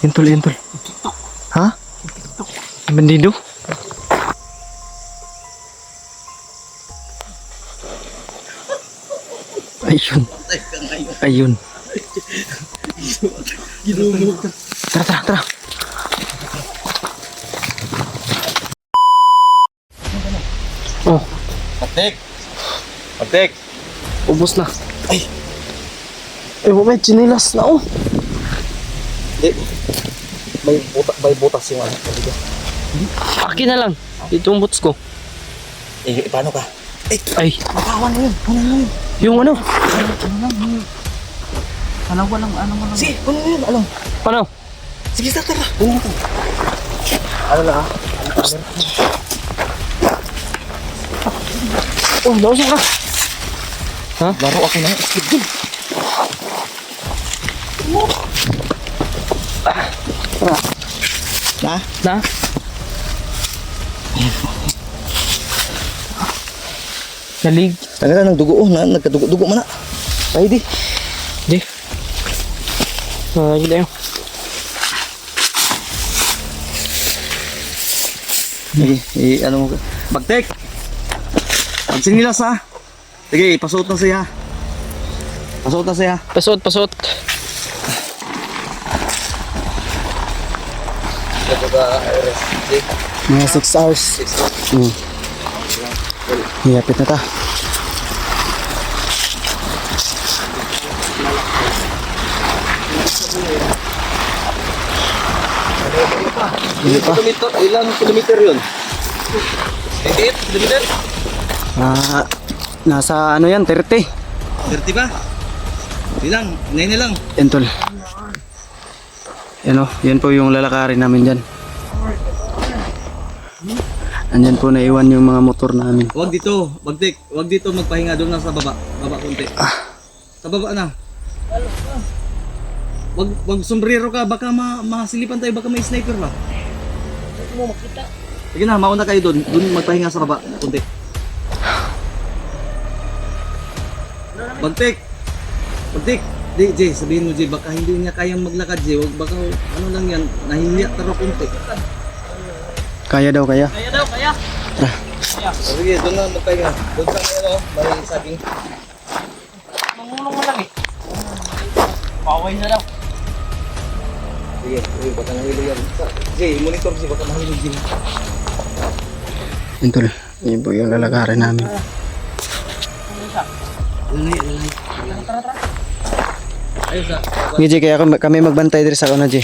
Intol, intol. Ha? Bandido? Ayun. Ayun. Tara, tara, tara. Oh, Patik! Patik! ubos na. Ay. Eh, may chinilas na oh. Hindi. May butas yung ano. Akin na lang. Ito yung boots ko. Eh, paano ka? Ay, Makawan na yun. Ano na yun? yung ano? Ano mo lang. Sige, ano na yun? Alam. Ano? Sige, tara. Ano na Ano na ah? Oh, nausok ka. Ha? Laro ako na. Skip din. Na? Na? Nalig. Tanggal ng dugo. Nagkadugo-dugo man na. Ay di. Di. Gila yun. Sige, ano mo ka? Bagtek! Magsinilas ha. Sige, pasuot na siya. Pasuot na siya. Pasot, pasot. Mga 6 hours. Hiyapit na ta. Ilang kilometer yun? 88 kilometer? Nasa ano yan, 30. 30 ba? Ilang? 9 lang. Yan tol. Yan o, yan po yung lalakarin namin dyan. Andyan po naiwan yung mga motor namin. Huwag dito, Bagtek. Huwag dito magpahinga doon na sa baba. Baba konti. Sa baba na. Wag sombrero ka, baka masilipan tayo, baka may sniper ba? Hindi mo makita. Sige na, mauna kayo doon. Doon magpahinga sa baba, konti. Bagtek! Bagtek! Di, Jay, sabihin mo, Jay, baka hindi niya kayang maglakad, Jay. Wag, baka, ano lang yan, nahihiya taro konti. Kaya daw, kaya. Kaya daw, kaya. Sige, doon na magpahinga. Doon sa ano, may saging. Mangulong mo lang eh. Paway na daw. Sige, baka nahilo yan. Jay, monitor siya, baka nahilo, Jay. Yan tol, yan po yung lalakarin namin. Ayos ah. Sige, kaya kami magbantay dito sa ano, G.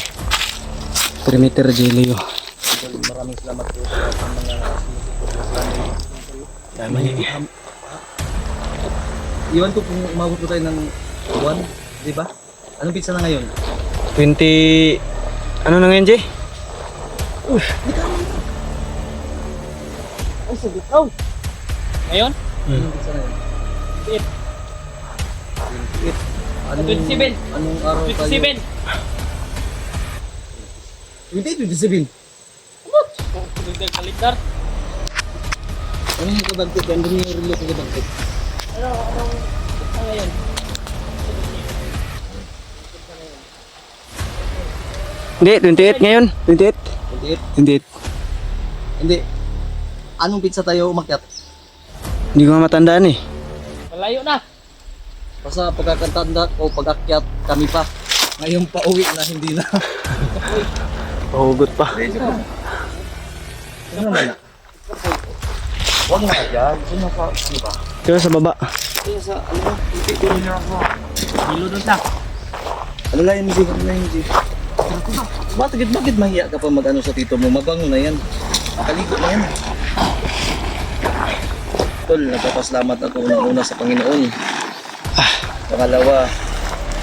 Perimeter, G, Leo. Maraming salamat po sa lahat ng mga Iwan ko kung umabot po tayo ng 1, di ba? Anong pizza na ngayon? 20... Ano na ngayon, G? Ay, sabi ko. Ngayon? Anong pizza na ngayon? 28. 27. Anong araw tayo? 27. 27. Umot. Kung kalendar. Anong kabagtit? Anong yung relo ko kabagtit? Anong ngayon? Hindi, 28 ngayon. 28. 28? 28. Hindi. Anong pizza tayo umakyat? Hindi ko nga matandaan eh. Malayo na. Basta pagkakatanda o pag-akyat kami pa. Ngayon pa uwi na, hindi na. Pahugot pa. Ano na? Huwag na yan. Sino sa ano ba? Kaya sa baba. Kaya sa ano ba? Hindi ko rin ako. Hilo doon na. Ano lang yung G? Ano lang yung G? Bakit mahiya ka pa mag-ano sa tito mo? Mabango na yan. Nakaligo na yan. Tol, nagpapasalamat ako una sa Panginoon. Pangalawa,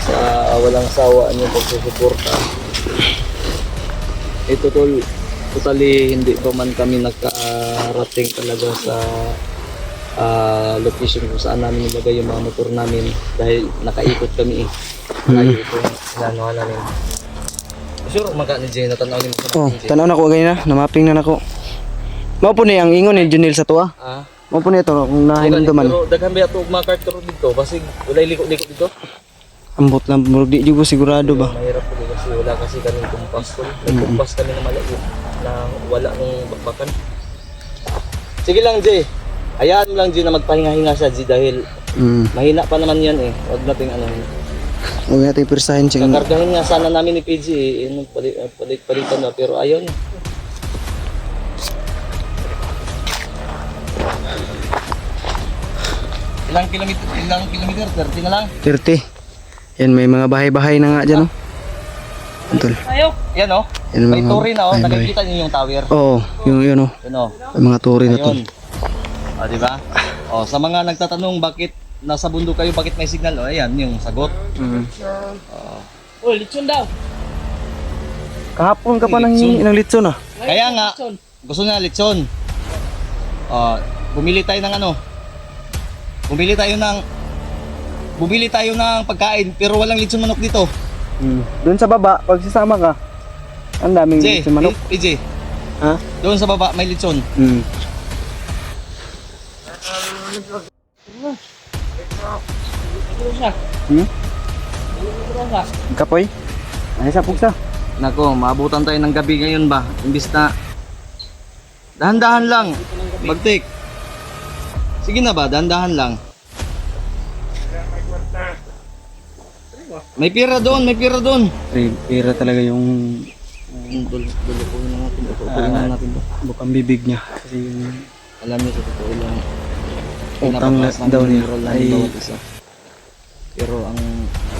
sa walang sawa niyong pagsusuporta. Ito tol, totally hindi pa man kami nakarating talaga sa location kung saan namin nilagay yung mga motor namin dahil nakaikot kami eh. Malayo ito yung sinanohan namin. Sure, maka ni Jay, natanaw ni mo sa Oh, Jay. tanaw na ko ganyan na. Namapping na nako. Mao po ni ang ingon ni Junil sa tuwa. Ah, Mao po ni ito kung nahinumduman. pero daghan ba ito mga kart karon dito? Basig walay liko-liko dito. Ambot lang, murag di juga sigurado ba? Mahirap po kasi wala kasi kaming kumpas po. May kumpas kami na maliit na wala nung bakbakan. Sige lang, Jay. Hayaan mo lang, Jay, na magpahinga-hinga siya, Jay, dahil mahina pa naman yan eh. Huwag nating ano. Huwag natin persahin siya. Kakargahin nga sana namin ni PG eh. Palitan na, pero ayaw niya. Ilang kilometer? 30 na lang? 30. Yan, may mga bahay-bahay na nga dyan, oh. Tol. Ayaw. Yan oh. Yan, May mga turi na oh. bahay-bahay. Nakikita niyo yung tower. Oo, yung yun, oh. Yun oh. May mga turi na to. Ayun. O, di ba? O, sa mga nagtatanong bakit nasa bundok kayo, bakit may signal? O, ayan, yung sagot. Uy, lechon daw. Kahapon ka pa nang hingi ng litson, ah. Kaya nga, Lechon. gusto niya lechon. O, bumili tayo ng ano? Bumili tayo ng pagkain, pero walang lechon manok dito. Doon sa baba, pag sasama ka, ang daming Jay, litson manok. PJ, Ha? doon sa baba may lechon. Ano siya? Ano siya? Kapoy? Ay, sa pugsa. Nako, maabutan tayo ng gabi ngayon ba? Imbis na dahan-dahan lang. Bagtik. Sige na ba, dahan-dahan lang. May pira doon, may pira doon. Pira talaga yung Dulukuhin na natin, dulukuhin na natin ba? bukang bibig niya. Kasi yung Alam niyo sa totoo lang. utang na pinapataas ng daw niya moral ng ay bawat isa. Pero ang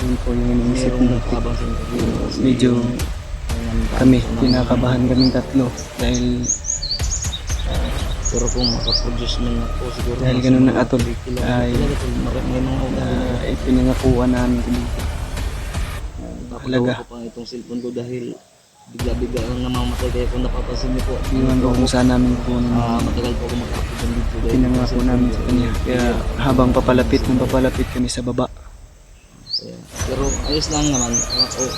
yun po yung iniisip merong mo. habang sinasabihin kasi Medyo kami, kinakabahan kaming tatlo. Dahil pero kung makaproduce man ako siguro Dahil ganun na atol, ay may mga ipinangakuan namin dito. napagawa ko pa itong cellphone ko dahil bigla-bigla ang namamatay kaya kung napapansin niyo po Iwan ko kung saan namin po matagal po ako mag-upload ng video dahil pinangako namin sa kanya. Kaya habang papalapit kami sa baba, pero ayos lang naman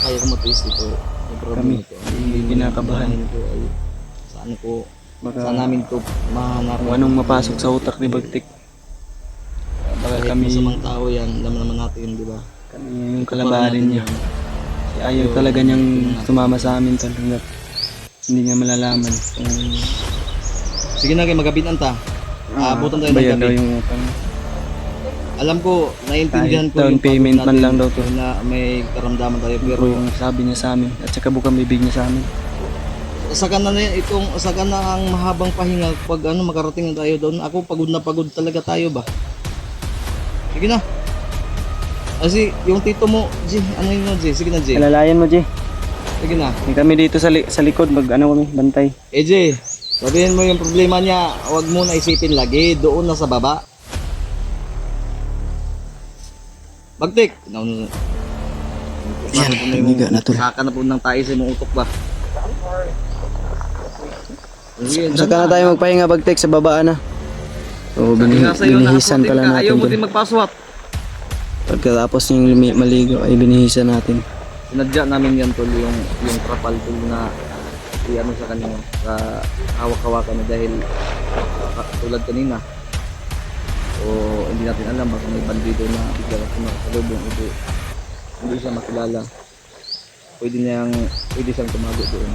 kaya ko matiis ito yung problem Kami, ito kinakabahan. ko ay saan ko baka saan namin ito mahanap kung anong mapasok sa utak ni Bagtik. Baka kahit kami, masamang tao yan alam naman natin di ba kami yung kalabarin niya. Ayaw talaga niyang sumama sa amin hanggat hindi niya malalaman kung sige na kayo magabitan ta aabutan tayo ng bayad daw gabi yung utang. alam ko naiintindihan Kahit ko down yung pagod payment man natin lang daw to. na may karamdaman tayo Pero pero yung sabi niya sa amin at saka bukang bibig niya sa amin. saka na ang mahabang pahinga pag makarating na tayo doon ako pagod na pagod talaga tayo ba sige na kasi yung tito mo G ano yun mo G sige na G Alalayan mo, Jay. sige na Kami dito sa likod, kami, bantay. G sabihin mo yung problema niya huwag mo na isipin lagi doon na sa baba Bagtik Yan, lumiga na to. saka na po ng tayo sa mong utok ba Saka na tayo magpahinga, Bagtek, sa baba na. So, binihisan pala natin ayaw mo dun. din magpaswat Pagkatapos yung maligo ay binihisan natin. sinadya namin yan tol yung trapal tol na i-ano sa kanya sa hawak-hawakan niya dahil tulad kanina o hindi natin alam baka may bandido na bigla na sumasalubong hindi siya makilala pwede siyang tumago doon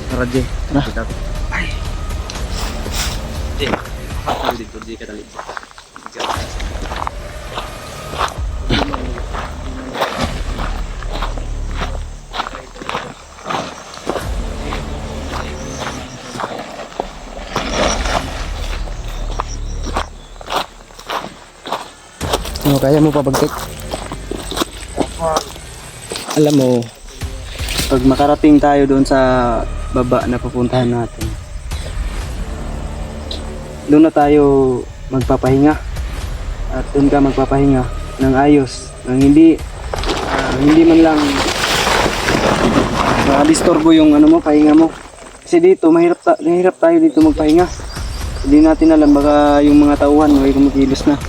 tara Jay tara ay Jay hakot dito Jay kadali Kaya mo pa, Bagtek? Alam mo, pag makarating tayo doon sa baba na pupuntahan natin, doon na tayo magpapahinga. At doon ka magpapahinga ng ayos, ng hindi man lang disturbo yung pahinga mo. Kasi dito, mahirap tayo dito magpahinga. Hindi natin alam, baka yung mga tauhan may kumikilos na.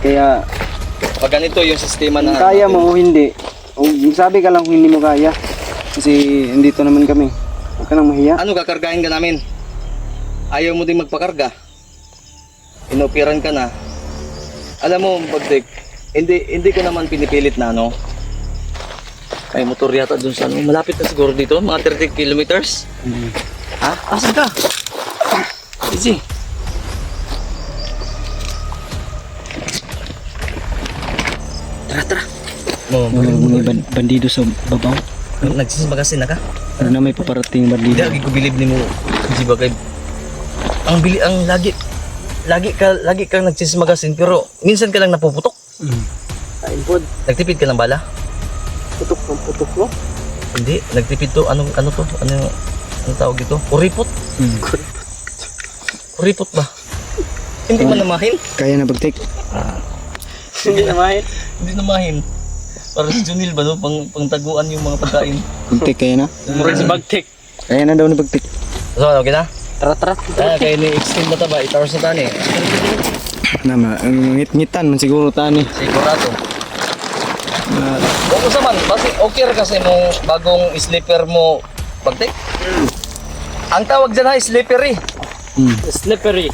Kaya pag ganito yung sistema na kung kaya mo o hindi, o sabi ka lang kung hindi mo kaya. Kasi andito naman kami. Huwag ka nang mahiya. ano kakargahin ka namin ayaw mo din magpakarga inoperan ka na Alam mo, Bagtik, hindi ko naman pinipilit na ano. Ay, motor yata dun sa ano. Malapit na siguro dito, mga 30 kilometers. Ha? Asan ka? Easy. Tara. Mga bandido sa babaw. Nagsismagasin na ka? Ano na may paparating Hindi, bandido? lagi ko bilib ni mo. Di ba kay... Ang lagi kang nagsismagasin pero minsan ka lang napuputok. Kain po. Nagtipid ka ng bala? Putok no? Hindi, nagtipid to. Ano to? Ano tawag ito? Kuripot? Kuripot ba? Hindi man namahin? Kaya na Bagtik. Hindi naman. Hindi namahin. Para si Junil ba no? Pangtaguan yung mga pagkain. Bagtik kaya na? Murag si Bagtik. Kaya na daw ni Bagtik. So, okay na? Tara. Kaya ni extend na ba? 8 hours na tani. Nama, ang ngit-ngitan man siguro tani. Sigurado. Oo sa man, basi okay ra kasi mong bagong sleeper mo Bagtik. Ang tawag dyan ha, slippery. Slippery.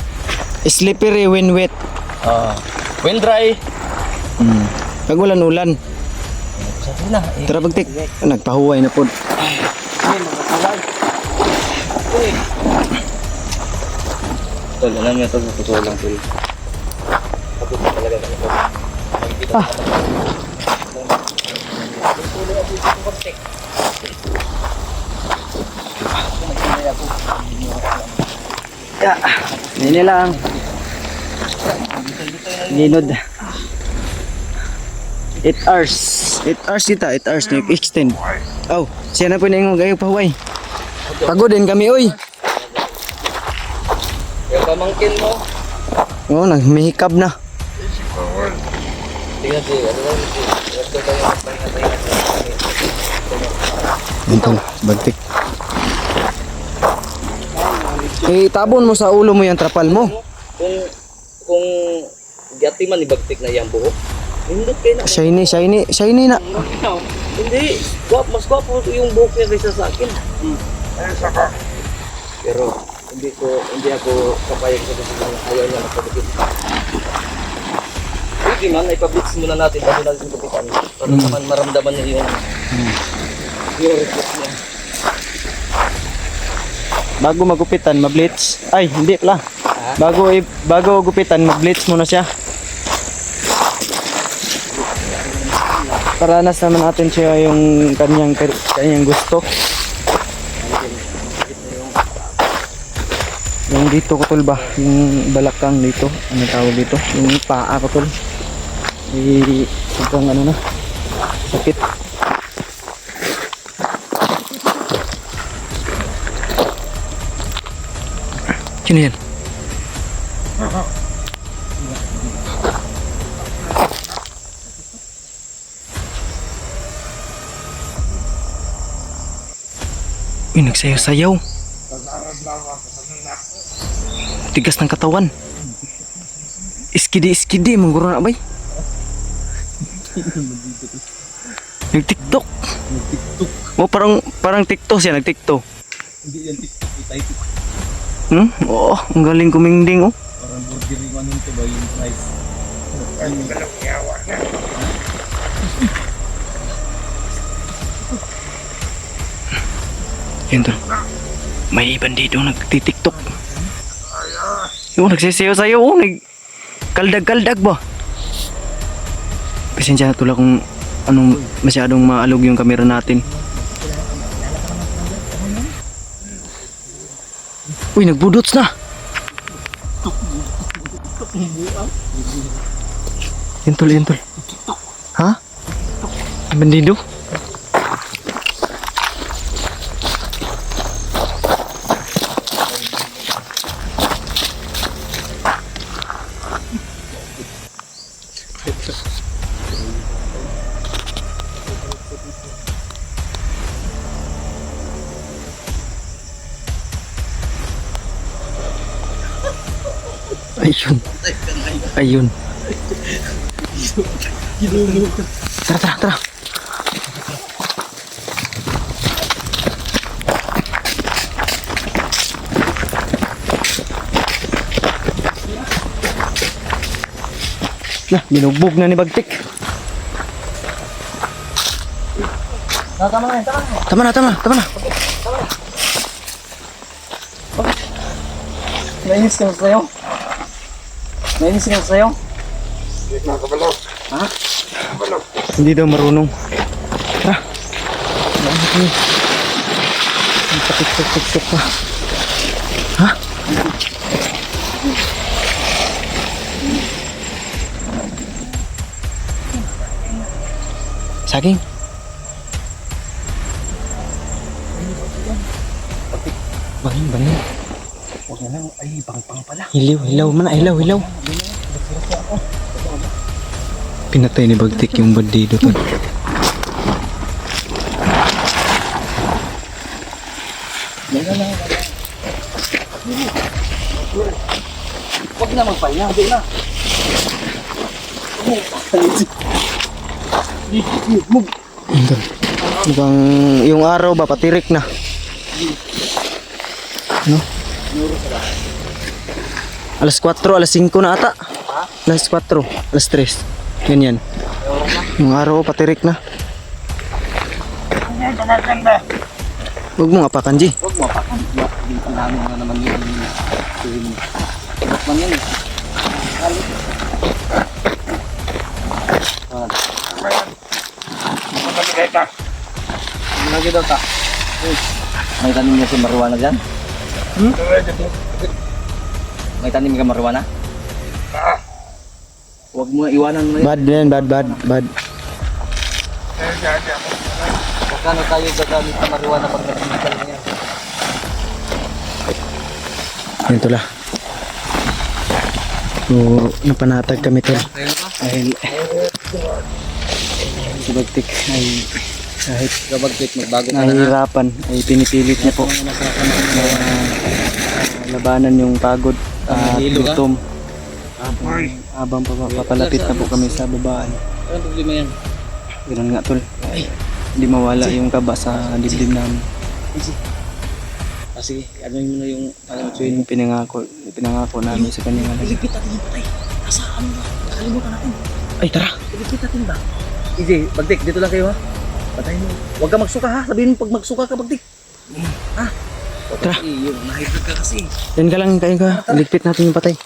Slippery when wet. When dry. Pag walang ulan. Sabi na. Tara Bagtik. Nagpahuway na pod. Tol, alam niya tol, totoo lang tol. Tapos na talaga kami tol. Nini lang. Ginod. 8 hours. 8 hours kita, 8 hours na extend. Oh, siya na po na yung gayo pahuway. Pagod din kami, oy. Yung pamangkin mo. Oh, nagmihikab na. Tingnan si, ano lang, ito tayo pahinga. Ito, Bagtik. Tabon mo sa ulo mo yung trapal mo. Kung gati man ibagtik na yung buhok, hindot kayo na. Shiny na. Hindi, mas gwapo yung buhok niya kaysa sa akin. Pero hindi ako kapayag sa kasi ayaw niya magpagupit. Pwede man, ipablitz muna natin bago natin gupitan. Para naman maramdaman niya yung request niya. Bago magupitan, mablitz. Ay, hindi pala. Bago gupitan, mablitz muna siya. Paranas naman natin siya yung kanyang gusto. Yung dito ko tol ba? Yung balakang dito. Ano tawag dito? Yung paa ko tol. Sobrang ano na. Sakit. Sino yan? Uy, nagsayaw-sayaw. Tigas ng katawan. Iskidi, mangguro na bay. Nag-tiktok. Oh, parang tiktok siya, nag-tiktok. Hindi yan TikTok, type. Oo, ang galing kumingding oh. Parang burger yung ano ito ba yung price. Yan tol. May bandido nagtitiktok. Yung nagsisayaw sa'yo oh, kaldag ba? Pasensya na tula kung anong masyadong maalog yung camera natin. Uy, nagbudots na. Yan tol. Ha? Bandido? Ayun. Tara. Nah, binugbog na ni Bagtik. Tama na, tama na. Tama na, tama na, tama na. Nainis ka na sa'yo. Nainis ka na sa'yo. Ha? Hindi daw marunong. Ha? Ang patik-tik-tik pa. Ha? Saging? Bangin, bangin. Huwag na lang. Ay, pang pala. Hilaw, hilaw man, hilaw, hilaw. Pinatay ni Bagtik yung bandido to. Huwag na magpahinga. Hindi na. Mukhang yung araw ba patirik na. Ano? Alas 4, alas 5 na ata. Alas 4, alas 3. Ganyan. Yung araw patirik na. Huwag mo nga pa, Kanji. Huwag mo pa. Hindi pa namin na naman yun. Huwag man yan. Lagi daw ka. May tanim niya si Marwana dyan? May tanim ka Marwana? Huwag mo iwanan mo yun. Bad yan, bad. Kano tayo gagamit sa Marwana pag nagsinikal niya? Yan tula. So, napanatag kami tol. Dahil si Bagtik ay kahit Gabagpit, magbago ka na. nahihirapan ay pinipilit niya po na labanan yung pagod at Nahihilo ka? gutom. Habang papalapit na po kami sa babaan. Anong problema yan? Ganun nga tol. Hindi mawala yung kaba sa dibdib namin. Sige, ano yun na yung So yung pinangako namin sa kanya. Iligpit natin yung patay. Nasa ano ba? Nakalimutan natin. Ay tara! Iligpit natin ba? Easy, Bagdik, dito lang kayo ha. Patay mo. Huwag ka magsuka ha. Sabihin mo pag magsuka ka, Bagdik. Ha? Tara. Yung nahibig ka kasi. Yan ka lang kayo ka. Iligpit natin yung patay.